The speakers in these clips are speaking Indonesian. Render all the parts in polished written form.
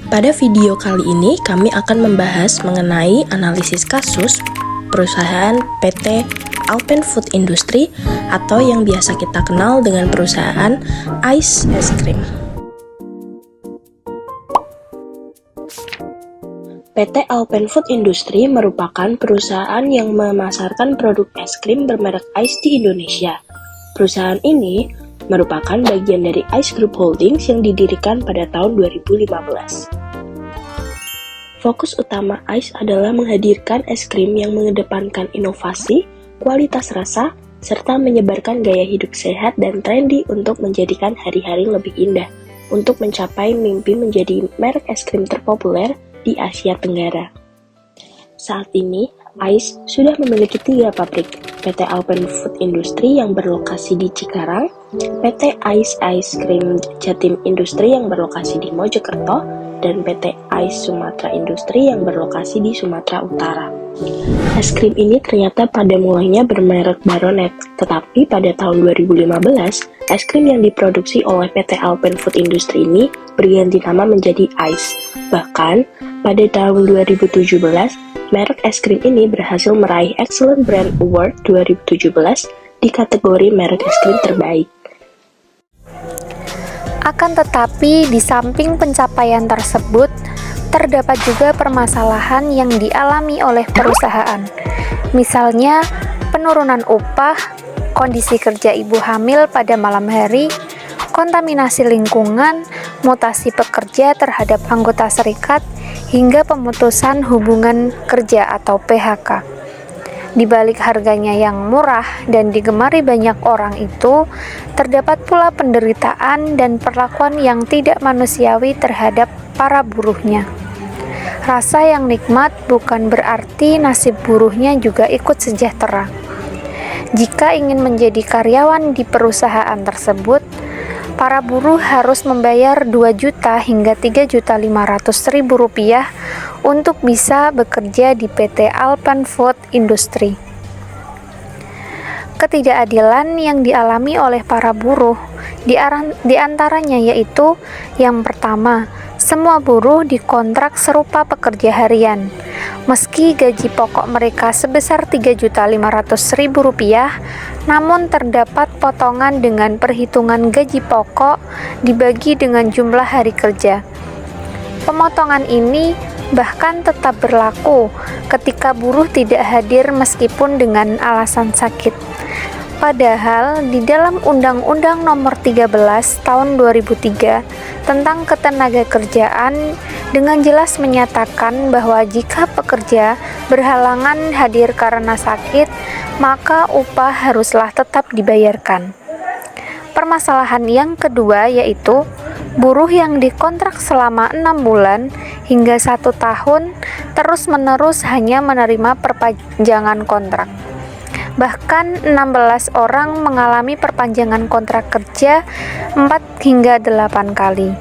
Pada video kali ini kami akan membahas mengenai analisis kasus perusahaan PT Alpen Food Industry atau yang biasa kita kenal dengan perusahaan Ice Es Krim. PT Alpen Food Industry merupakan perusahaan yang memasarkan produk es krim bermerek Ice di Indonesia. Perusahaan ini merupakan bagian dari Ice Group Holdings yang didirikan pada tahun 2015. Fokus utama Ice adalah menghadirkan es krim yang mengedepankan inovasi, kualitas rasa, serta menyebarkan gaya hidup sehat dan trendy untuk menjadikan hari-hari lebih indah, untuk mencapai mimpi menjadi merek es krim terpopuler di Asia Tenggara. Saat ini, Ice sudah memiliki 3 pabrik, PT Alpen Food Industry yang berlokasi di Cikarang, PT Ice Cream Jatim Industri yang berlokasi di Mojokerto, dan PT Ice Sumatra Industri yang berlokasi di Sumatera Utara. Es krim ini ternyata pada mulanya bermerek Baronet, tetapi pada tahun 2015, es krim yang diproduksi oleh PT Alpen Food Industry ini berganti nama menjadi Ice. Bahkan, pada tahun 2017, merek es krim ini berhasil meraih Excellent Brand Award 2017 di kategori merek es krim terbaik. Akan tetapi, di samping pencapaian tersebut, terdapat juga permasalahan yang dialami oleh perusahaan. Misalnya, penurunan upah, kondisi kerja ibu hamil pada malam hari, kontaminasi lingkungan, mutasi pekerja terhadap anggota serikat, hingga pemutusan hubungan kerja atau PHK. Di balik harganya yang murah dan digemari banyak orang itu, terdapat pula penderitaan dan perlakuan yang tidak manusiawi terhadap para buruhnya. Rasa yang nikmat bukan berarti nasib buruhnya juga ikut sejahtera. Jika ingin menjadi karyawan di perusahaan tersebut, para buruh harus membayar 2 juta hingga 3.500.000 rupiah untuk bisa bekerja di PT Alpen Food Industry. Ketidakadilan yang dialami oleh para buruh di antaranya yaitu yang pertama, semua buruh dikontrak serupa pekerja harian. Meski gaji pokok mereka sebesar 3.500.000 rupiah, namun terdapat potongan dengan perhitungan gaji pokok dibagi dengan jumlah hari kerja. Pemotongan ini bahkan tetap berlaku ketika buruh tidak hadir meskipun dengan alasan sakit. Padahal di dalam Undang-Undang Nomor 13 Tahun 2003 tentang Ketenagakerjaan dengan jelas menyatakan bahwa jika pekerja berhalangan hadir karena sakit, maka upah haruslah tetap dibayarkan. Permasalahan yang kedua yaitu buruh yang dikontrak selama 6 bulan hingga 1 tahun terus-menerus hanya menerima perpanjangan kontrak. Bahkan 16 orang mengalami perpanjangan kontrak kerja 4 hingga 8 kali.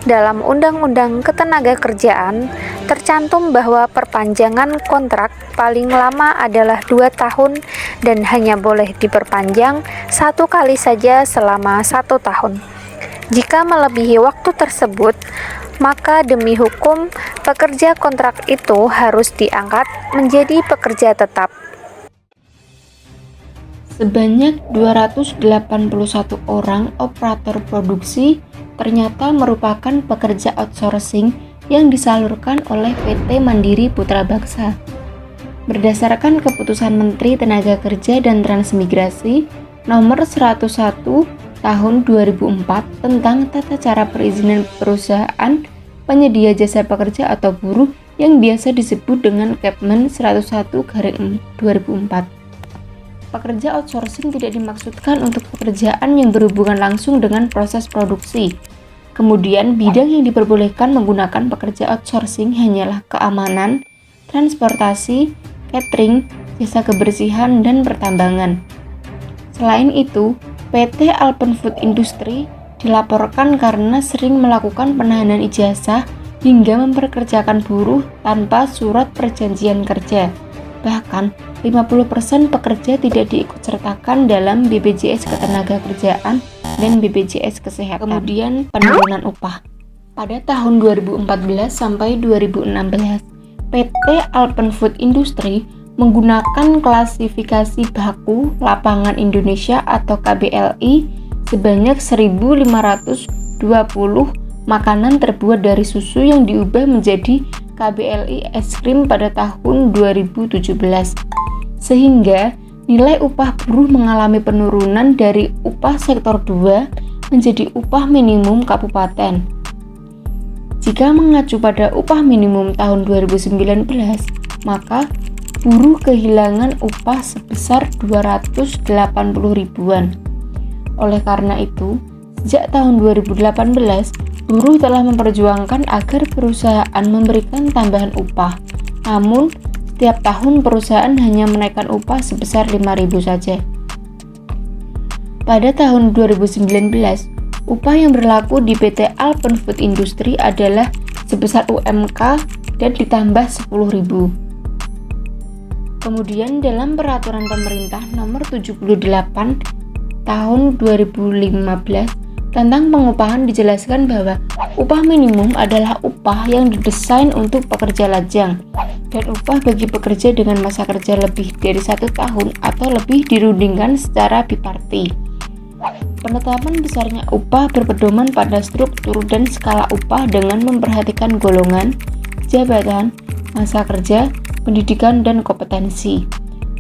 Dalam Undang-Undang Ketenagakerjaan tercantum bahwa perpanjangan kontrak paling lama adalah 2 tahun dan hanya boleh diperpanjang 1 kali saja selama 1 tahun. Jika melebihi waktu tersebut, maka demi hukum pekerja kontrak itu harus diangkat menjadi pekerja tetap. Sebanyak 281 orang operator produksi ternyata merupakan pekerja outsourcing yang disalurkan oleh PT Mandiri Putra Baksa. Berdasarkan keputusan Menteri Tenaga Kerja dan Transmigrasi Nomor 101 Tahun 2004 tentang tata cara perizinan perusahaan penyedia jasa pekerja atau buruh yang biasa disebut dengan Kepmen 101/2004. Pekerja outsourcing tidak dimaksudkan untuk pekerjaan yang berhubungan langsung dengan proses produksi. Kemudian, bidang yang diperbolehkan menggunakan pekerja outsourcing hanyalah keamanan, transportasi, catering, jasa kebersihan, dan pertambangan. Selain itu, PT Alpen Food Industry dilaporkan karena sering melakukan penahanan ijazah hingga memperkerjakan buruh tanpa surat perjanjian kerja. Bahkan, 50% pekerja tidak diikutsertakan dalam BPJS Ketenagakerjaan dan BPJS Kesehatan. Kemudian, penurunan upah. Pada tahun 2014 sampai 2016, PT Alpen Food Industry menggunakan klasifikasi baku lapangan Indonesia atau KBLI sebanyak 1.520 makanan terbuat dari susu yang diubah menjadi KBLI es krim pada tahun 2017. Sehingga nilai upah buruh mengalami penurunan dari upah sektor 2 menjadi upah minimum kabupaten. Jika mengacu pada upah minimum tahun 2019, maka buruh kehilangan upah sebesar 280 ribuan. Oleh karena itu, sejak tahun 2018, buruh telah memperjuangkan agar perusahaan memberikan tambahan upah. Namun, setiap tahun perusahaan hanya menaikkan upah sebesar 5.000 saja. Pada tahun 2019, upah yang berlaku di PT Alpen Food Industry adalah sebesar UMK dan ditambah 10.000. Kemudian dalam peraturan pemerintah nomor 78 tahun 2015 tentang pengupahan dijelaskan bahwa upah minimum adalah upah yang didesain untuk pekerja lajang dan upah bagi pekerja dengan masa kerja lebih dari 1 tahun atau lebih dirundingkan secara biparti. Penetapan besarnya upah berpedoman pada struktur dan skala upah dengan memperhatikan golongan, jabatan, masa kerja, pendidikan, dan kompetensi.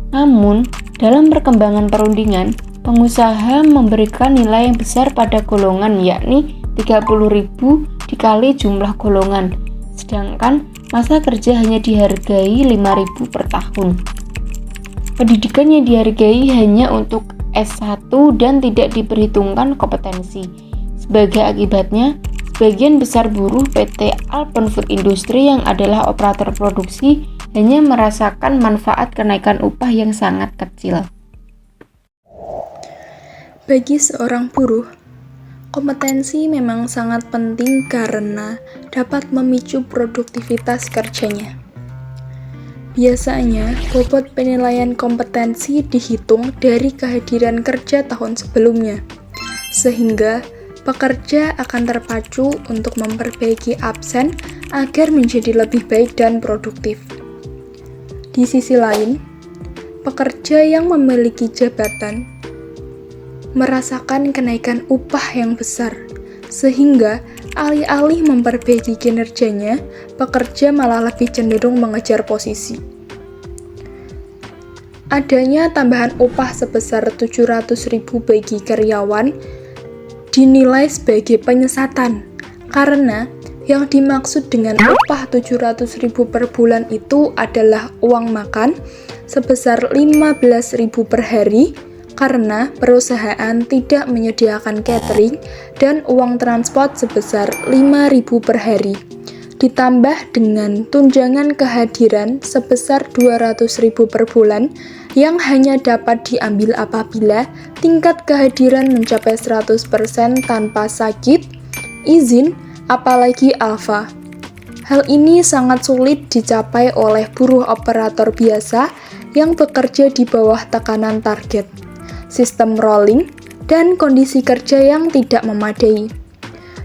Namun, dalam perkembangan perundingan, pengusaha memberikan nilai yang besar pada golongan, yakni 30.000 dikali jumlah golongan, sedangkan masa kerja hanya dihargai 5.000 per tahun. Pendidikan yang dihargai hanya untuk S1 dan tidak diperhitungkan kompetensi. Sebagai akibatnya, sebagian besar buruh PT Alpen Food Industry yang adalah operator produksi hanya merasakan manfaat kenaikan upah yang sangat kecil. Bagi seorang buruh, kompetensi memang sangat penting karena dapat memicu produktivitas kerjanya. Biasanya, bobot penilaian kompetensi dihitung dari kehadiran kerja tahun sebelumnya, sehingga pekerja akan terpacu untuk memperbaiki absen agar menjadi lebih baik dan produktif. Di sisi lain, pekerja yang memiliki jabatan merasakan kenaikan upah yang besar, sehingga alih-alih memperbaiki kinerjanya, pekerja malah lebih cenderung mengejar posisi. Adanya tambahan upah sebesar 700.000 bagi karyawan dinilai sebagai penyesatan, karena yang dimaksud dengan upah 700.000 per bulan itu adalah uang makan sebesar 15.000 per hari, karena perusahaan tidak menyediakan catering dan uang transport sebesar 5.000 per hari, ditambah dengan tunjangan kehadiran sebesar 200.000 per bulan yang hanya dapat diambil apabila tingkat kehadiran mencapai 100% tanpa sakit, izin, apalagi alfa. Hal ini sangat sulit dicapai oleh buruh operator biasa yang bekerja di bawah tekanan target, sistem rolling, dan kondisi kerja yang tidak memadai.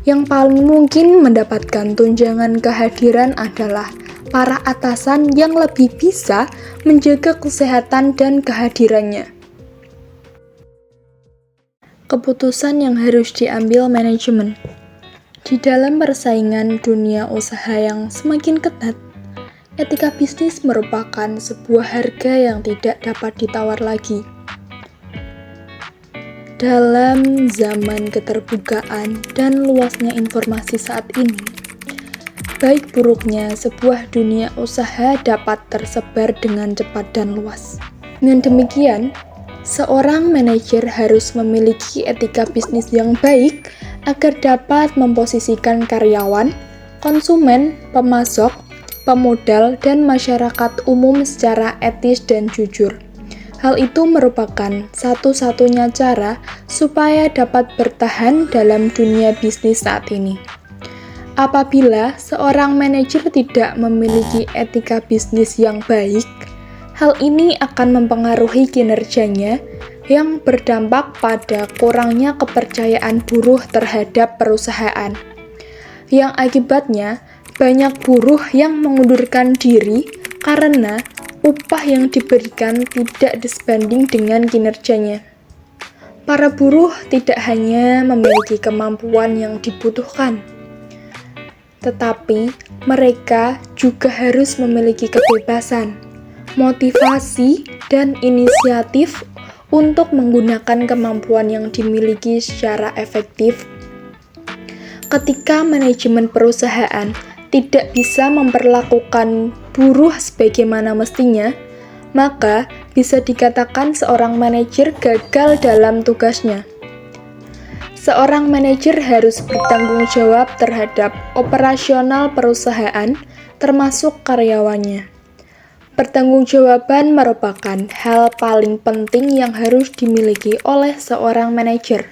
Yang paling mungkin mendapatkan tunjangan kehadiran adalah para atasan yang lebih bisa menjaga kesehatan dan kehadirannya. Keputusan yang harus diambil manajemen. Di dalam persaingan dunia usaha yang semakin ketat, etika bisnis merupakan sebuah harga yang tidak dapat ditawar lagi. Dalam zaman keterbukaan dan luasnya informasi saat ini, baik buruknya sebuah dunia usaha dapat tersebar dengan cepat dan luas. Dengan demikian, seorang manajer harus memiliki etika bisnis yang baik agar dapat memposisikan karyawan, konsumen, pemasok, pemodal, dan masyarakat umum secara etis dan jujur. Hal itu merupakan satu-satunya cara supaya dapat bertahan dalam dunia bisnis saat ini. Apabila seorang manajer tidak memiliki etika bisnis yang baik, hal ini akan mempengaruhi kinerjanya yang berdampak pada kurangnya kepercayaan buruh terhadap perusahaan, yang akibatnya banyak buruh yang mengundurkan diri karena upah yang diberikan tidak sebanding dengan kinerjanya. Para buruh tidak hanya memiliki kemampuan yang dibutuhkan, tetapi mereka juga harus memiliki kebebasan, motivasi, dan inisiatif untuk menggunakan kemampuan yang dimiliki secara efektif. Ketika manajemen perusahaan tidak bisa memperlakukan buruh sebagaimana mestinya, maka bisa dikatakan seorang manajer gagal dalam tugasnya. Seorang manajer harus bertanggung jawab terhadap operasional perusahaan, termasuk karyawannya. Pertanggungjawaban merupakan hal paling penting yang harus dimiliki oleh seorang manajer.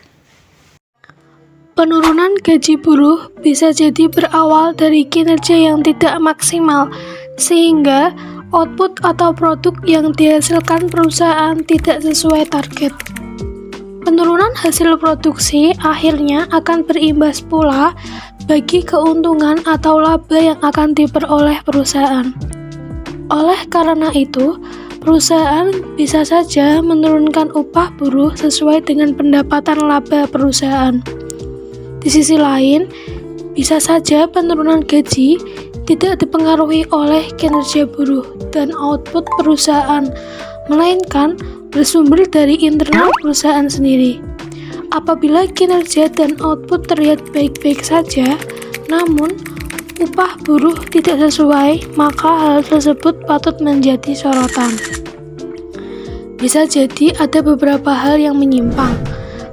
Penurunan gaji buruh bisa jadi berawal dari kinerja yang tidak maksimal, sehingga output atau produk yang dihasilkan perusahaan tidak sesuai target. Penurunan hasil produksi akhirnya akan berimbas pula bagi keuntungan atau laba yang akan diperoleh perusahaan. Oleh karena itu, perusahaan bisa saja menurunkan upah buruh sesuai dengan pendapatan laba perusahaan. Di sisi lain, bisa saja penurunan gaji tidak dipengaruhi oleh kinerja buruh dan output perusahaan, melainkan bersumber dari internal perusahaan sendiri. Apabila kinerja dan output terlihat baik-baik saja, namun upah buruh tidak sesuai, maka hal tersebut patut menjadi sorotan. Bisa jadi ada beberapa hal yang menyimpang.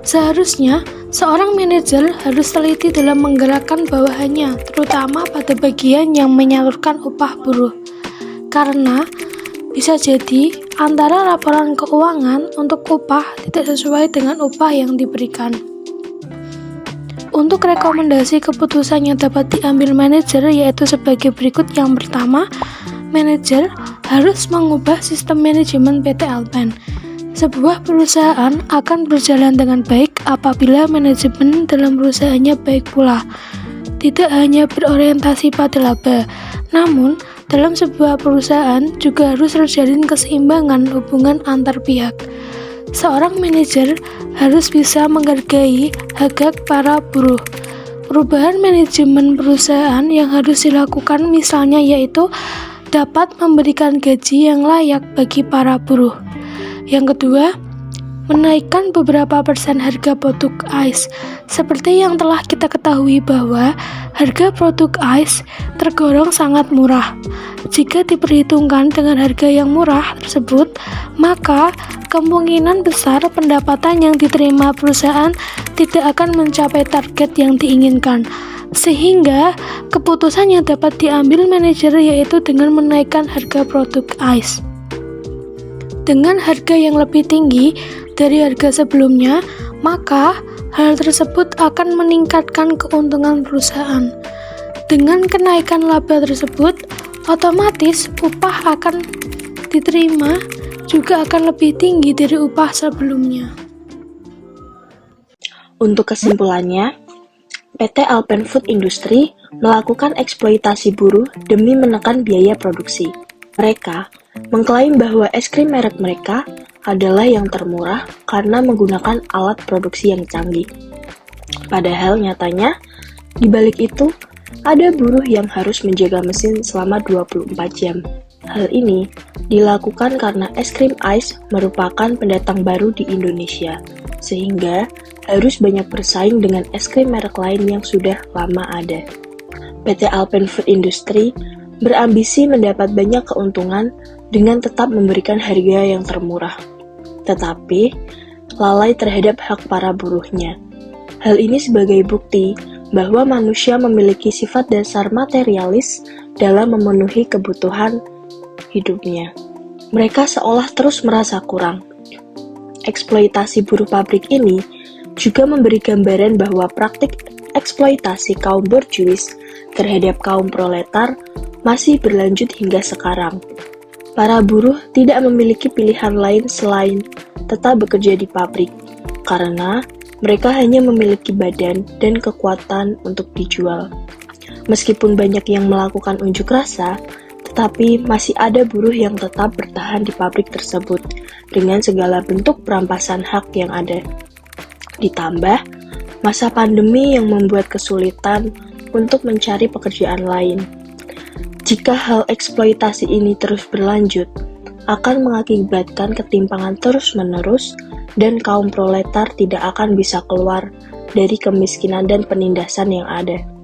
Seharusnya seorang manajer harus teliti dalam menggerakkan bawahannya, terutama pada bagian yang menyalurkan upah buruh. Karena bisa jadi antara laporan keuangan untuk upah tidak sesuai dengan upah yang diberikan. Untuk rekomendasi keputusan yang dapat diambil manajer yaitu sebagai berikut. Yang pertama, manajer harus mengubah sistem manajemen PT Alpen. Sebuah perusahaan akan berjalan dengan baik apabila manajemen dalam perusahaannya baik pula. Tidak hanya berorientasi pada laba, namun dalam sebuah perusahaan juga harus terjalin keseimbangan hubungan antar pihak. Seorang manajer harus bisa menghargai hak-hak para buruh. Perubahan manajemen perusahaan yang harus dilakukan misalnya yaitu dapat memberikan gaji yang layak bagi para buruh. Yang kedua, menaikkan beberapa persen harga produk ICE. Seperti yang telah kita ketahui bahwa harga produk ICE tergolong sangat murah. Jika diperhitungkan dengan harga yang murah tersebut, maka kemungkinan besar pendapatan yang diterima perusahaan tidak akan mencapai target yang diinginkan. Sehingga keputusan yang dapat diambil manajer yaitu dengan menaikkan harga produk ICE. Dengan harga yang lebih tinggi dari harga sebelumnya, maka hal tersebut akan meningkatkan keuntungan perusahaan. Dengan kenaikan laba tersebut, otomatis upah akan diterima juga akan lebih tinggi dari upah sebelumnya. Untuk kesimpulannya, PT Alpen Food Industry melakukan eksploitasi buruh demi menekan biaya produksi. Mereka mengklaim bahwa es krim merek mereka adalah yang termurah karena menggunakan alat produksi yang canggih. Padahal nyatanya, di balik itu, ada buruh yang harus menjaga mesin selama 24 jam. Hal ini dilakukan karena es krim ice merupakan pendatang baru di Indonesia, sehingga harus banyak bersaing dengan es krim merek lain yang sudah lama ada. PT Alpen Food Industry berambisi mendapat banyak keuntungan dengan tetap memberikan harga yang termurah, tetapi lalai terhadap hak para buruhnya. Hal ini sebagai bukti bahwa manusia memiliki sifat dasar materialis dalam memenuhi kebutuhan hidupnya. Mereka seolah terus merasa kurang. Eksploitasi buruh pabrik ini juga memberi gambaran bahwa praktik eksploitasi kaum borjuis terhadap kaum proletar masih berlanjut hingga sekarang. Para buruh tidak memiliki pilihan lain selain tetap bekerja di pabrik, karena mereka hanya memiliki badan dan kekuatan untuk dijual. Meskipun banyak yang melakukan unjuk rasa, tetapi masih ada buruh yang tetap bertahan di pabrik tersebut dengan segala bentuk perampasan hak yang ada. Ditambah, masa pandemi yang membuat kesulitan untuk mencari pekerjaan lain. Jika hal eksploitasi ini terus berlanjut, akan mengakibatkan ketimpangan terus-menerus dan kaum proletar tidak akan bisa keluar dari kemiskinan dan penindasan yang ada.